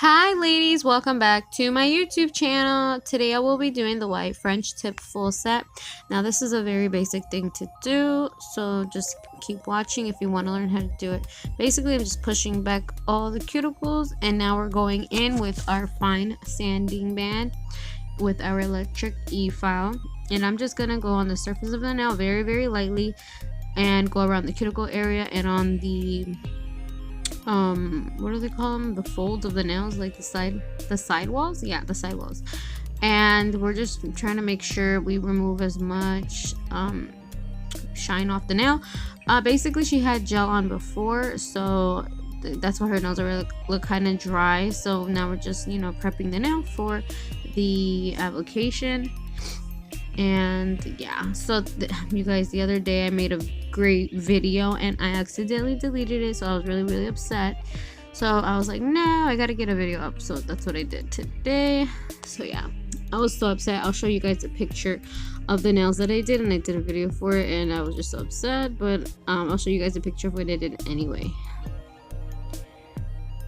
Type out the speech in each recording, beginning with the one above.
Hi ladies, welcome back to my YouTube channel. Today I will be doing the white French tip full set. Now this is a very basic thing to do, so just keep watching if you want to learn how to do it. Basically I'm just pushing back all the cuticles, and now we're going in with our fine sanding band with our electric e-file, and I'm just gonna go on the surface of the nail very lightly and go around the cuticle area and on the what do they call them, the folds of the nails, like the sidewalls, yeah, the sidewalls. And we're just trying to make sure we remove as much shine off the nail. Basically she had gel on before, so that's why her nails are look kind of dry. So now we're just, you know, prepping the nail for the application. And yeah, so you guys, the other day I made a great video and I accidentally deleted it, so I was really upset. So I was like, no, I gotta get a video up, so that's what I did today. So yeah, I was so upset. I'll show you guys a picture of the nails that I did, and I did a video for it, and I was just so upset, but I'll show you guys a picture of what I did anyway.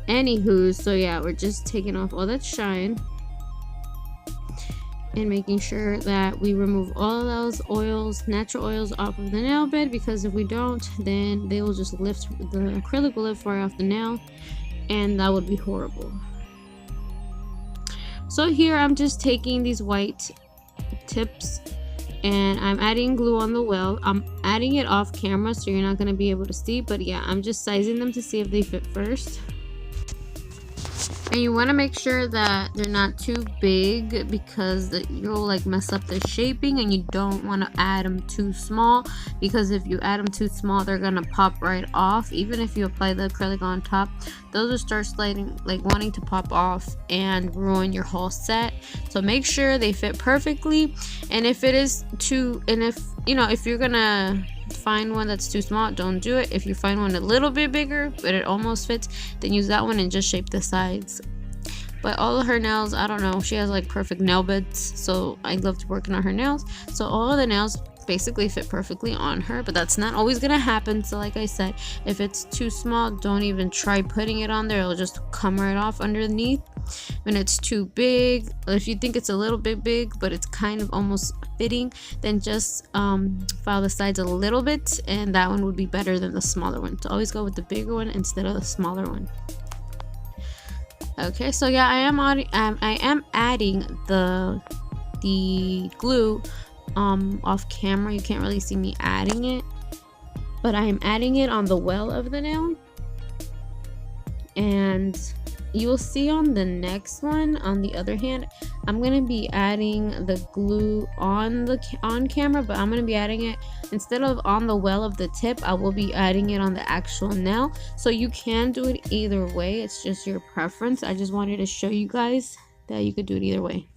Anywho, so yeah, we're just taking off all that shine and making sure that we remove all of those oils, natural oils, off of the nail bed, because if we don't, then they will just lift, the acrylic will lift right off the nail, and that would be horrible. So here I'm just taking these white tips and I'm adding glue on the well. I'm adding it off camera, so you're not going to be able to see, but yeah, I'm just sizing them to see if they fit first. And you want to make sure that they're not too big, because you'll like mess up the shaping, and you don't want to add them too small, because if you add them too small, they're gonna pop right off. Even if you apply the acrylic on top, those will start sliding, like wanting to pop off and ruin your whole set. So make sure they fit perfectly. And if it is too, and if you know, if you're gonna find one that's too small, don't do it. If you find one a little bit bigger but it almost fits, then use that one and just shape the sides. But all of her nails, I don't know, she has like perfect nail beds, so I loved working on her nails. So all of the nails basically fit perfectly on her, but that's not always gonna happen. So like I said, if it's too small, don't even try putting it on there, it'll just come right off underneath. When it's too big, if you think it's a little bit big but it's kind of almost fitting, then just file the sides a little bit, and that one would be better than the smaller one. So always go with the bigger one instead of the smaller one. Okay, so yeah, I am adding the glue off camera. You can't really see me adding it, but I am adding it on the well of the nail, and you will see on the next one, on the other hand, I'm going to be adding the glue on camera, but I'm going to be adding it instead of on the well of the tip. I will be adding it on the actual nail. So you can do it either way, it's just your preference. I just wanted to show you guys that you could do it either way.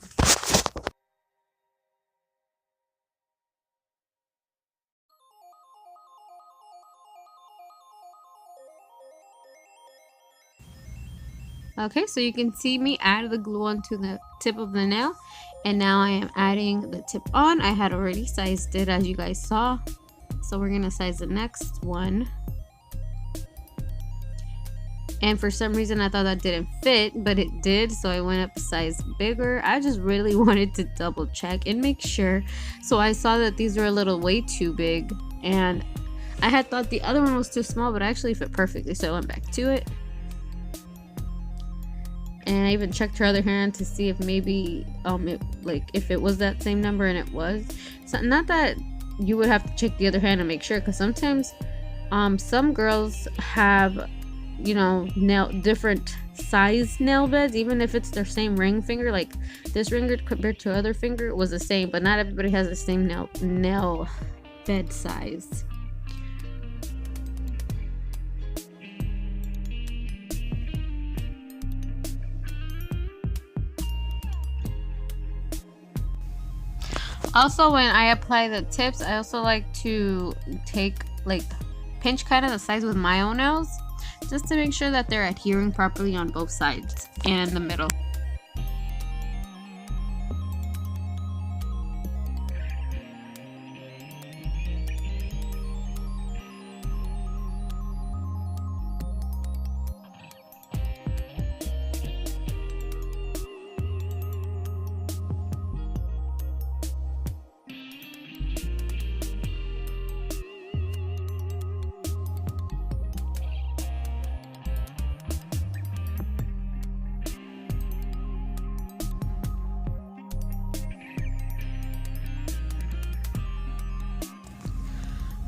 Okay, so you can see me add the glue onto the tip of the nail, and now I am adding the tip on. I had already sized it, as you guys saw, so we're gonna size the next one. And for some reason I thought that didn't fit, but it did, so I went up a size bigger. I just really wanted to double check and make sure. So I saw that these were a little way too big, and I had thought the other one was too small, but it actually fit perfectly, so I went back to it. And I even checked her other hand to see if maybe if it was that same number, and it was. So not that you would have to check the other hand and make sure, because sometimes some girls have, you know, different size nail beds, even if it's their same ring finger. Like this ringer compared to other finger was the same, but not everybody has the same nail bed size. Also, when I apply the tips, I also like to pinch kind of the sides with my own nails, just to make sure that they're adhering properly on both sides and the middle.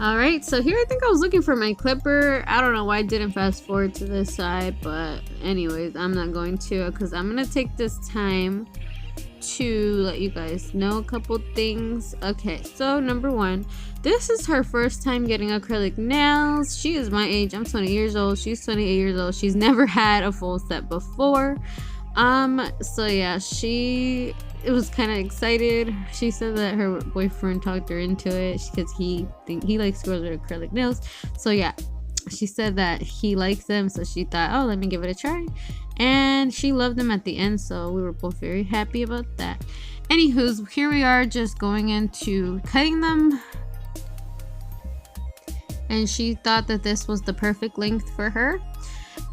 Alright, so here I think I was looking for my clipper. I don't know why I didn't fast forward to this side, but anyways, I'm not going to, because I'm going to take this time to let you guys know a couple things. Okay, so number one, this is her first time getting acrylic nails. She is my age. I'm 20 years old. She's 28 years old. She's never had a full set before. So yeah, she was kind of excited. She said that her boyfriend talked her into it because he likes girls with acrylic nails. So yeah, she said that he likes them, so she thought, oh, let me give it a try, and she loved them at the end, so we were both very happy about that. Anywho's, here we are just going into cutting them, and she thought that this was the perfect length for her.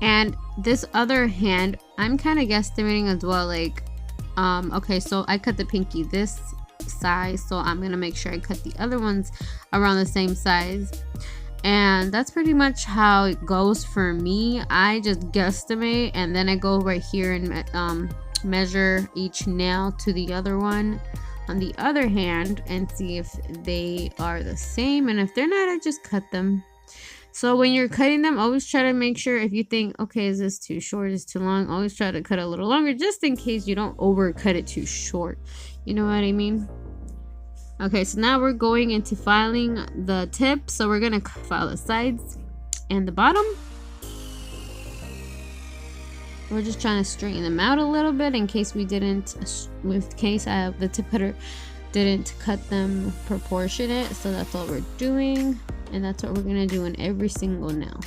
And this other hand, I'm kind of guesstimating as well, like okay, so I cut the pinky this size, so I'm gonna make sure I cut the other ones around the same size. And that's pretty much how it goes for me. I just guesstimate, and then I go right here and measure each nail to the other one on the other hand and see if they are the same, and if they're not, I just cut them. So when you're cutting them, always try to make sure, if you think, okay, is this too short, is too long, always try to cut a little longer, just in case you don't overcut it too short. You know what I mean? Okay, so now we're going into filing the tip. So we're gonna file the sides and the bottom. We're just trying to straighten them out a little bit in case we didn't, the tip cutter didn't cut them proportionate. So that's all we're doing, and that's what we're gonna do in every single nail.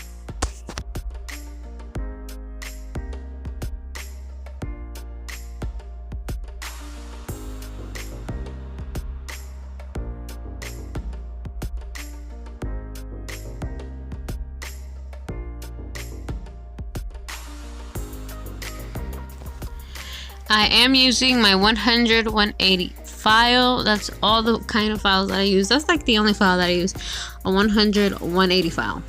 I am using my 100 180 file. That's all the kind of files that I use. That's like the only file that I use, a 100 180 file.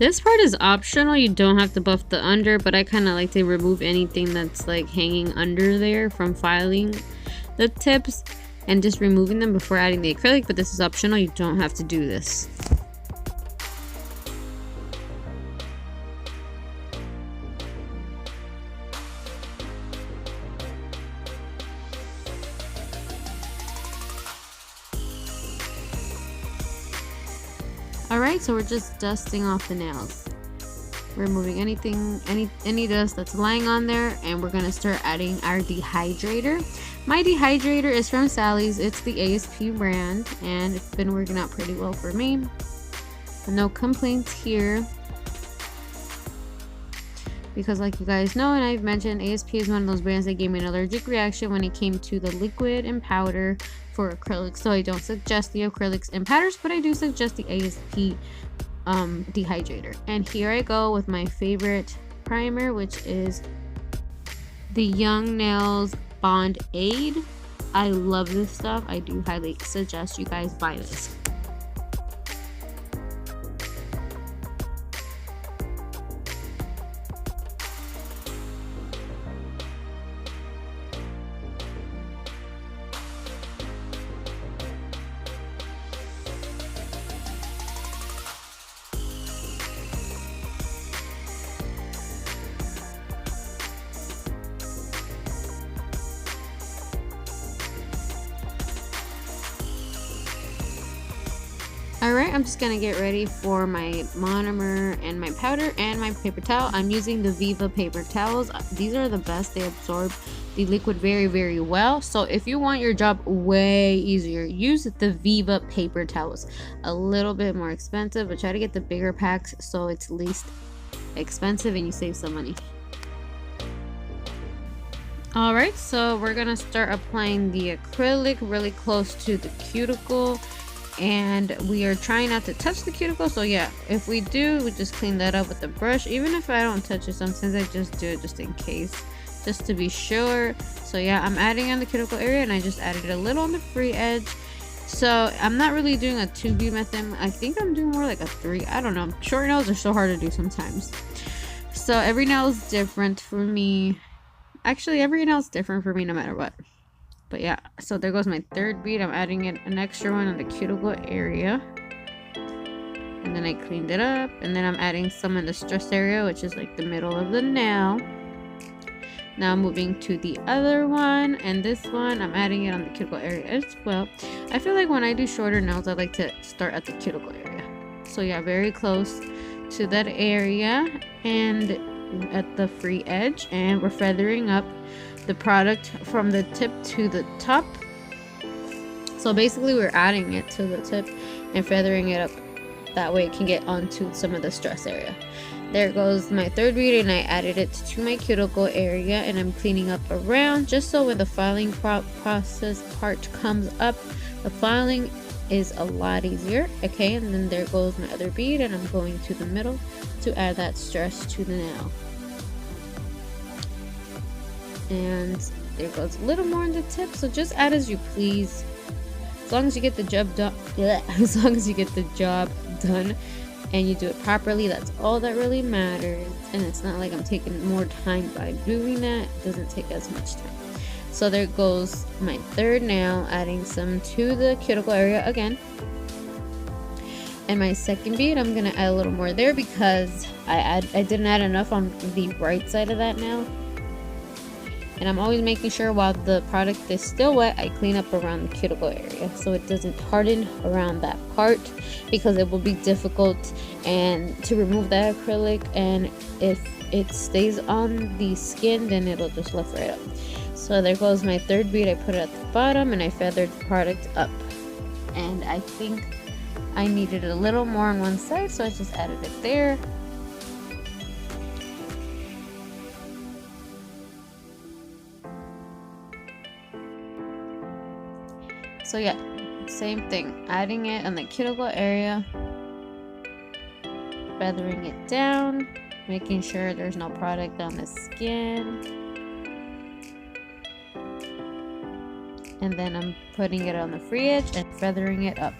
This part is optional. You don't have to buff the under, but I kind of like to remove anything that's like hanging under there from filing the tips and just removing them before adding the acrylic, but this is optional. You don't have to do this. Alright, so we're just dusting off the nails. Removing any dust that's lying on there, and we're gonna start adding our dehydrator. My dehydrator is from Sally's. It's the ASP brand, and it's been working out pretty well for me. No complaints here. Because like you guys know and I've mentioned, ASP is one of those brands that gave me an allergic reaction when it came to the liquid and powder for acrylics. So I don't suggest the acrylics and powders, but I do suggest the ASP dehydrator. And here I go with my favorite primer, which is the Young Nails Bond Aid. I love this stuff. I do highly suggest you guys buy this. Alright, I'm just gonna get ready for my monomer and my powder and my paper towel. I'm using the Viva paper towels. These are the best. They absorb the liquid very, very well. So if you want your job way easier, use the Viva paper towels. A little bit more expensive, but try to get the bigger packs so it's least expensive and you save some money. Alright, so we're gonna start applying the acrylic really close to the cuticle. And we are trying not to touch the cuticle, so yeah, if we do, we just clean that up with the brush. Even if I don't touch it, sometimes I just do it just in case, just to be sure. So yeah, I'm adding on the cuticle area, and I just added a little on the free edge. So I'm not really doing a 2B method. I think I'm doing more like a 3. I don't know. Short nails are so hard to do sometimes. So every nail is different for me. Actually, every nail is different for me no matter what. But yeah, so there goes my third bead. I'm adding an extra one on the cuticle area. And then I cleaned it up. And then I'm adding some in the stress area, which is like the middle of the nail. Now moving to the other one. And this one, I'm adding it on the cuticle area as well. I feel like when I do shorter nails, I like to start at the cuticle area. So yeah, very close to that area. And at the free edge. And we're feathering up the product from the tip to the top. So basically we're adding it to the tip and feathering it up, that way it can get onto some of the stress area. There goes my third bead, and I added it to my cuticle area, and I'm cleaning up around just so when the filing process part comes up, the filing is a lot easier. Okay, and then there goes my other bead, and I'm going to the middle to add that stress to the nail. And there goes a little more on the tip, so just add as you please, as long as you get the job done. As long as you get the job done and you do it properly, that's all that really matters. And it's not like I'm taking more time by doing that. It doesn't take as much time. So there goes my third nail, adding some to the cuticle area again. And my second bead, I'm gonna add a little more there because I didn't add enough on the right side of that nail. And I'm always making sure while the product is still wet, I clean up around the cuticle area so it doesn't harden around that part, because it will be difficult and to remove that acrylic, and if it stays on the skin, then it'll just lift right up. So there goes my third bead. I put it at the bottom and I feathered the product up. And I think I needed a little more on one side, so I just added it there. So yeah, same thing, adding it on the cuticle area, feathering it down, making sure there's no product on the skin. And then I'm putting it on the free edge and feathering it up.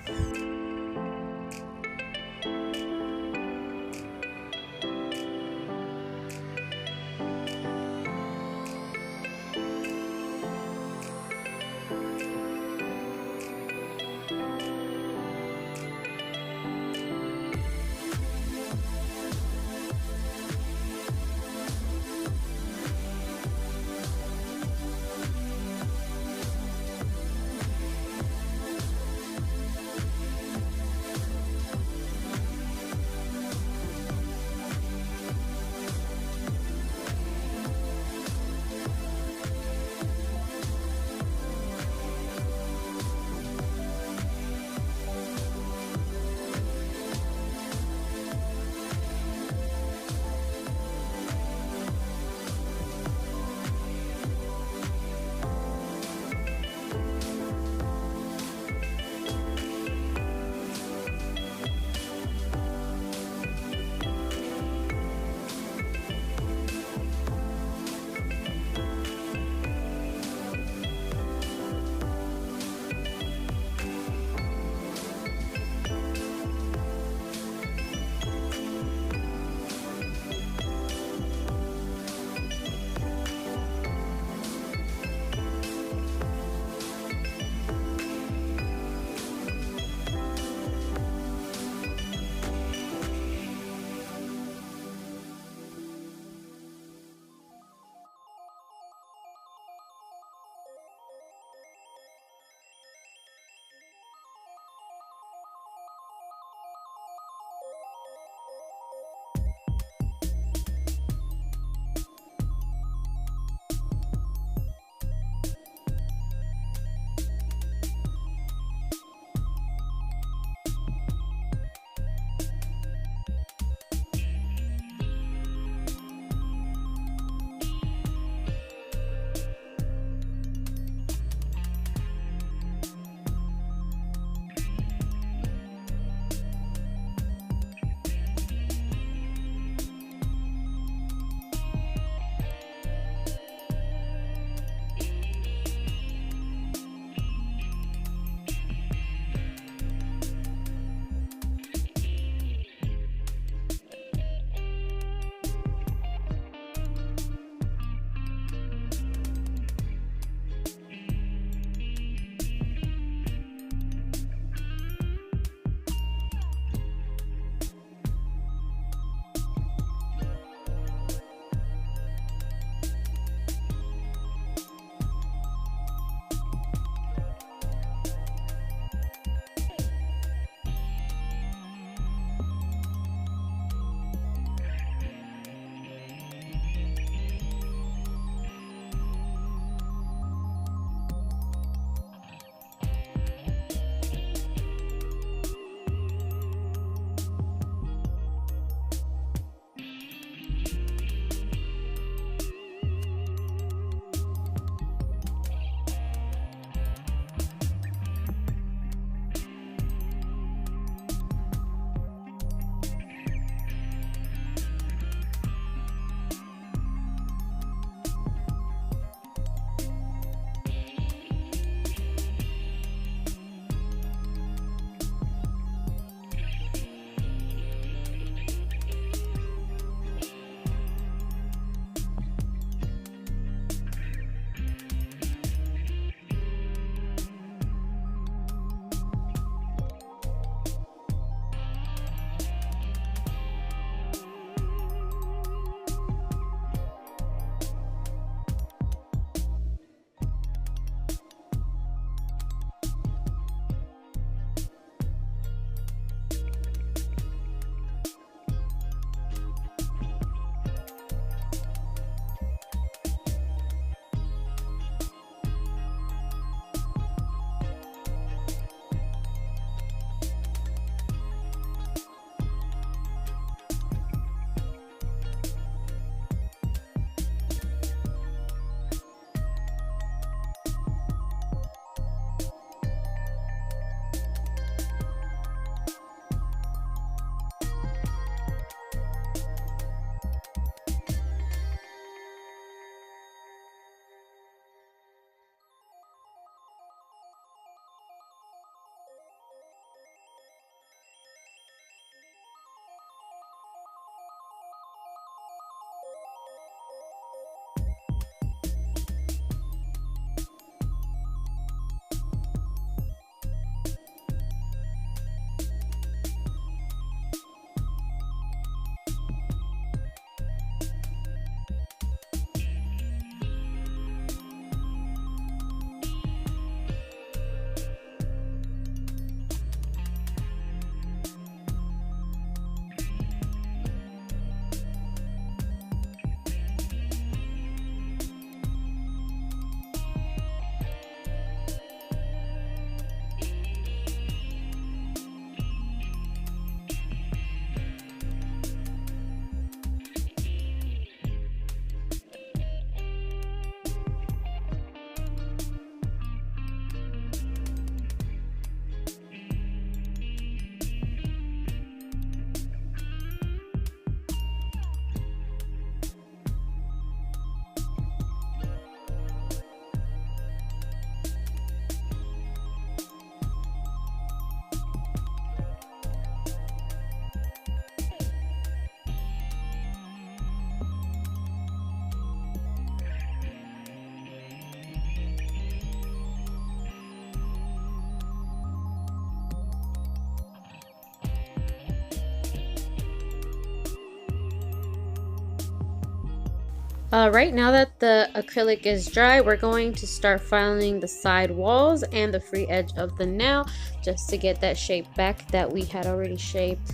Right now that the acrylic is dry, we're going to start filing the side walls and the free edge of the nail just to get that shape back that we had already shaped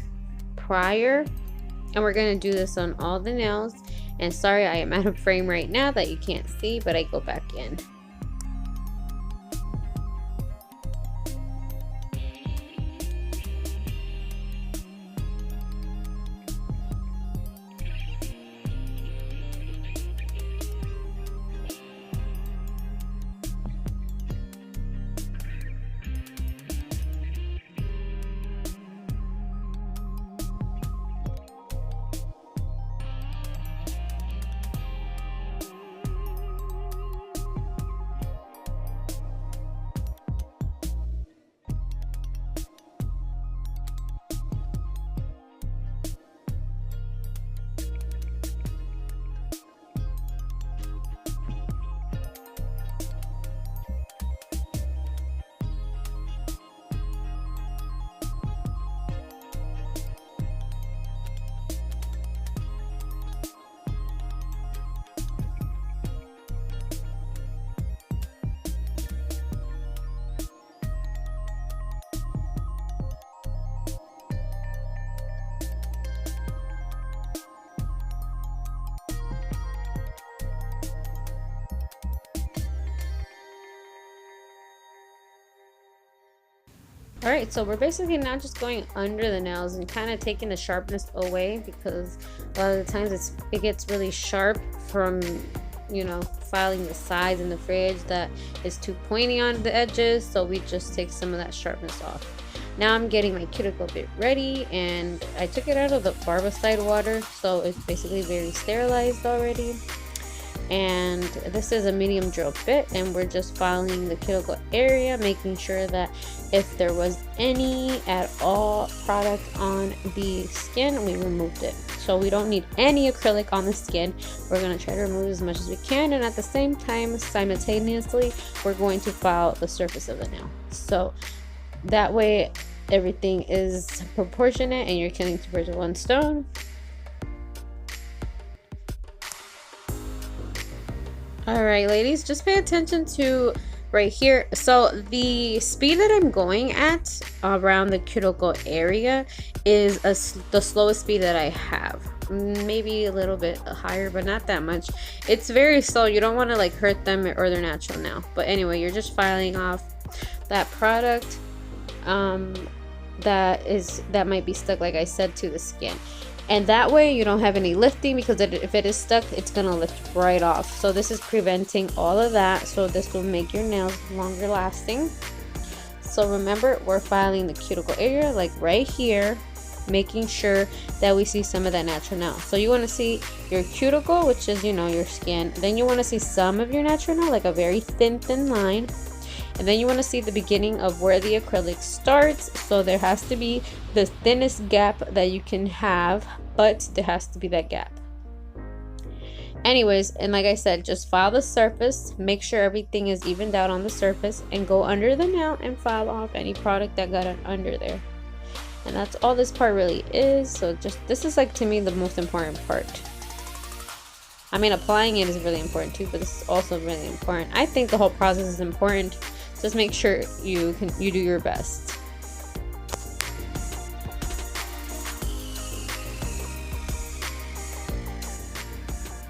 prior. And we're going to do this on all the nails. And sorry, I am out of frame right now that you can't see, but I go back in. Alright, so we're basically now just going under the nails and kind of taking the sharpness away, because a lot of the times it gets really sharp from, you know, filing the sides and the fridge that is too pointy on the edges. So we just take some of that sharpness off. Now I'm getting my cuticle bit ready, and I took it out of the barbicide water, so it's basically very sterilized already. And this is a medium drill bit, and we're just filing the cuticle area, making sure that if there was any at all product on the skin, we removed it. So we don't need any acrylic on the skin. We're going to try to remove as much as we can, and at the same time, simultaneously, we're going to file the surface of the nail. So that way everything is proportionate and you're killing two birds with one stone. Alright ladies, just pay attention to right here. So the speed that I'm going at around the cuticle area is the slowest speed that I have. Maybe a little bit higher, but not that much. It's very slow. You don't want to like hurt them or their natural nail. But anyway, you're just filing off that product that might be stuck, like I said, to the skin. And that way you don't have any lifting, because if it is stuck, it's gonna lift right off. So this is preventing all of that, so this will make your nails longer lasting. So remember, we're filing the cuticle area like right here, making sure that we see some of that natural nail. So you want to see your cuticle, which is, you know, your skin. Then you want to see some of your natural nail, like a very thin line. And then you want to see the beginning of where the acrylic starts. So there has to be the thinnest gap that you can have, but there has to be that gap. Anyways, and like I said, just file the surface, make sure everything is evened out on the surface, and go under the nail and file off any product that got under there. And that's all this part really is. So just, this is like, to me, the most important part. I mean, applying it is really important too, but this is also really important. I think the whole process is important. Just make sure you do your best.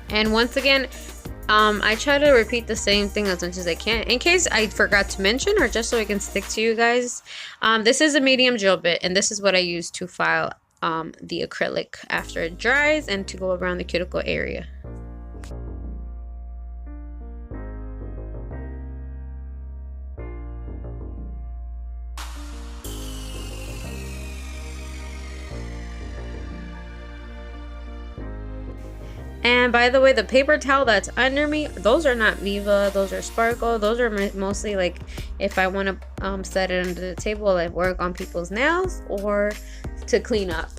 And once again, I try to repeat the same thing as much as I can, in case I forgot to mention, or just so I can stick to you guys. This is a medium drill bit, and this is what I use to file the acrylic after it dries and to go around the cuticle area. And by the way, the paper towel that's under me, those are not Viva, those are Sparkle. Those are mostly like if I want to set it under the table, like work on people's nails or to clean up.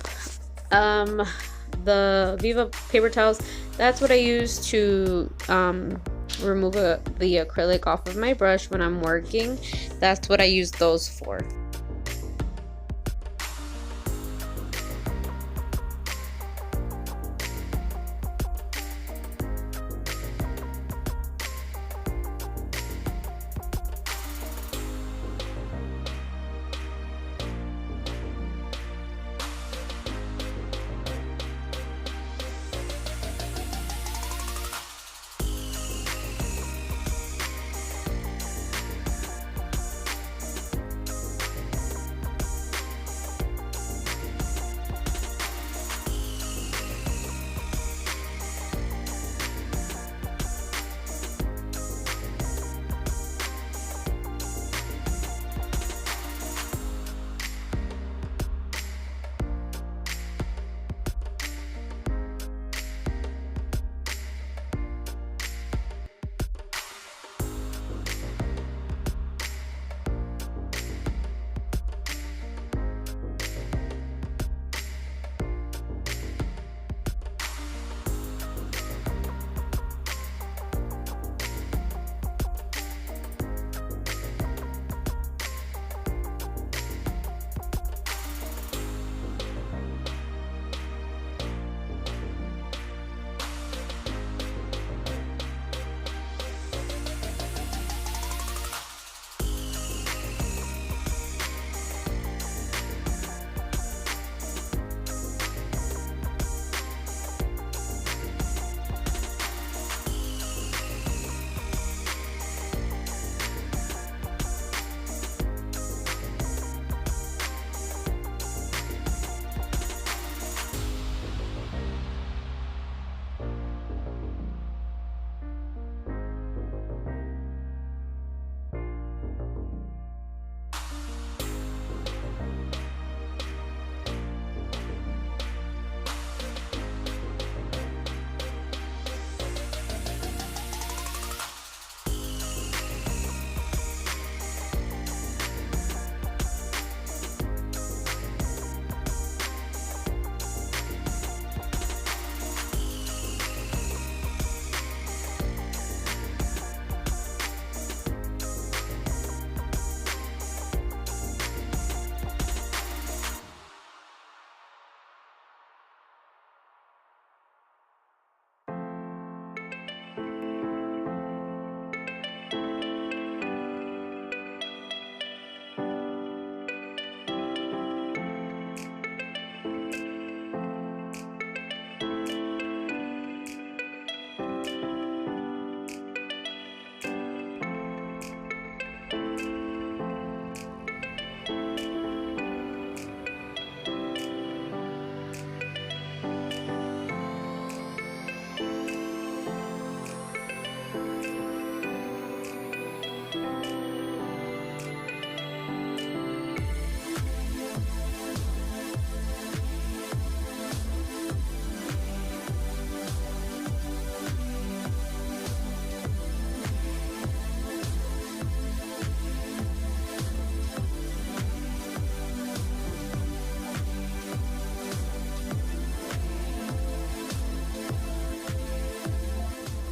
The Viva paper towels, that's what I use to remove the acrylic off of my brush when I'm working. That's what I use those for.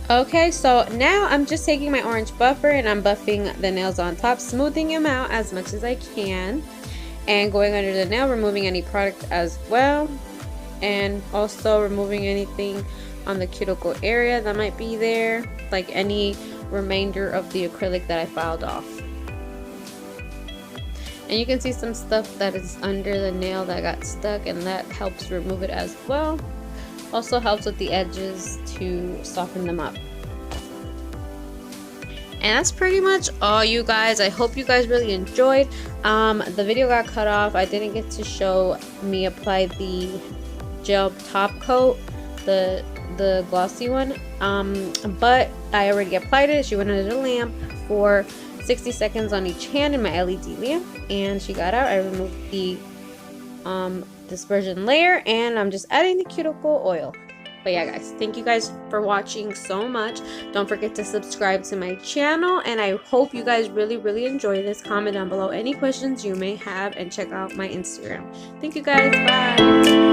Okay, so now I'm just taking my orange buffer and I'm buffing the nails on top, smoothing them out as much as I can, and going under the nail, removing any product as well, and also removing anything on the cuticle area that might be there, like any remainder of the acrylic that I filed off. And you can see some stuff that is under the nail that got stuck, and that helps remove it as well. Also helps with the edges to soften them up. And that's pretty much all, you guys. I hope you guys really enjoyed. The video got cut off. I didn't get to show me apply the gel top coat, the glossy one, but I already applied it. She went under the lamp for 60 seconds on each hand in my LED lamp, and she got out. I removed the dispersion layer, and I'm just adding the cuticle oil. But yeah, guys, thank you guys for watching so much. Don't forget to subscribe to my channel, and I hope you guys really enjoy this. Comment down below any questions you may have, and check out my Instagram. Thank you guys. Bye.